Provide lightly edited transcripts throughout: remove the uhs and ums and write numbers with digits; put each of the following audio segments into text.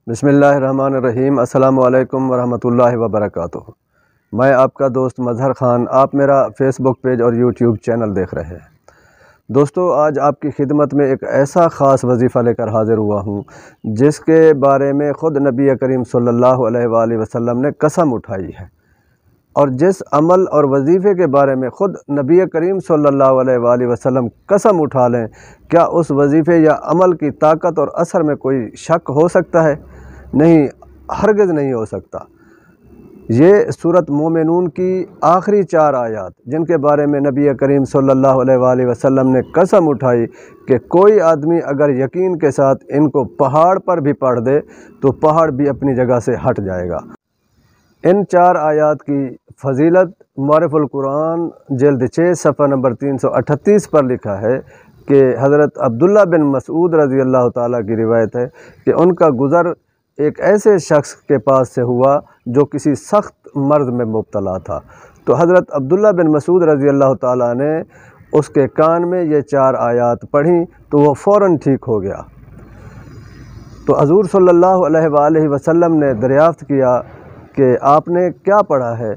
بسم اللہ الرحمن الرحیم۔ السلام علیکم ورحمۃ اللہ وبرکاتہ۔ میں آپ کا دوست مظہر خان، آپ میرا فیس بک پیج اور یوٹیوب چینل دیکھ رہے ہیں۔ دوستو، آج آپ کی خدمت میں ایک ایسا خاص وظیفہ لے کر حاضر ہوا ہوں جس کے بارے میں خود نبی کریم صلی اللہ علیہ وآلہ وسلم نے قسم اٹھائی ہے، اور جس عمل اور وظیفے کے بارے میں خود نبی کریم صلی اللہ علیہ وآلہ وسلم قسم اٹھا لیں، کیا اس وظیفے یا عمل کی طاقت اور اثر میں کوئی شک ہو سکتا ہے؟ نہیں، ہرگز نہیں ہو سکتا۔ یہ سورۃ مومنون کی آخری 4 آیات، جن کے بارے میں نبی کریم صلی اللہ علیہ وآلہ وسلم نے قسم اٹھائی کہ کوئی آدمی اگر یقین کے ساتھ ان کو پہاڑ پر بھی پڑھ دے تو پہاڑ بھی اپنی جگہ سے ہٹ جائے گا۔ ان 4 آیات کی فضیلت معرف القرآن جلد 6 صفحہ نمبر 338 پر لکھا ہے کہ حضرت عبداللہ بن مسعود رضی اللہ تعالیٰ کی روایت ہے کہ ان کا گزر ایک ایسے شخص کے پاس سے ہوا جو کسی سخت مرض میں مبتلا تھا، تو حضرت عبداللہ بن مسعود رضی اللہ تعالیٰ نے اس کے کان میں یہ 4 آیات پڑھیں تو وہ فوراً ٹھیک ہو گیا۔ تو حضور صلی اللہ علیہ وآلہ وسلم نے دریافت کیا کہ آپ نے کیا پڑھا ہے؟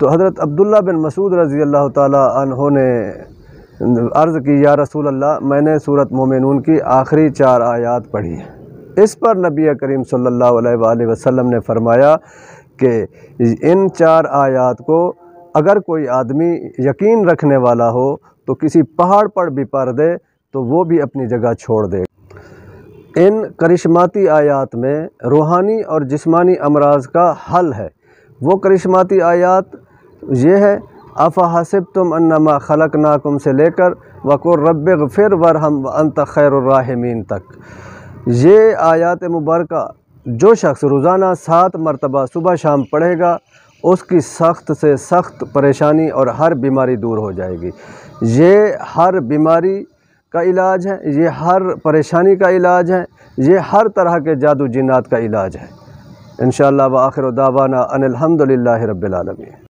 تو حضرت عبداللہ بن مسعود رضی اللہ تعالیٰ عنہ نے عرض کی، یا رسول اللہ، میں نے سورۃ مومنون کی آخری 4 آیات پڑھی ہیں۔ اس پر نبی کریم صلی اللہ علیہ وآلہ وسلم نے فرمایا کہ ان 4 آیات کو اگر کوئی آدمی یقین رکھنے والا ہو تو کسی پہاڑ پر بھی پڑھ دے تو وہ بھی اپنی جگہ چھوڑ دے۔ ان کرشماتی آیات میں روحانی اور جسمانی امراض کا حل ہے۔ وہ کرشماتی آیات یہ ہے، افحسبتم انما خلقناکم سے لے کر وقل رب اغفر وارحم وانت خیر الراحمین تک۔ یہ آیات مبارکہ جو شخص روزانہ 7 مرتبہ صبح شام پڑھے گا، اس کی سخت سے سخت پریشانی اور ہر بیماری دور ہو جائے گی۔ یہ ہر بیماری کا علاج ہے، یہ ہر پریشانی کا علاج ہے، یہ ہر طرح کے جادو جنات کا علاج ہے۔ انشاءاللہ وآخر دعوانا ان الحمدللہ رب العالمین۔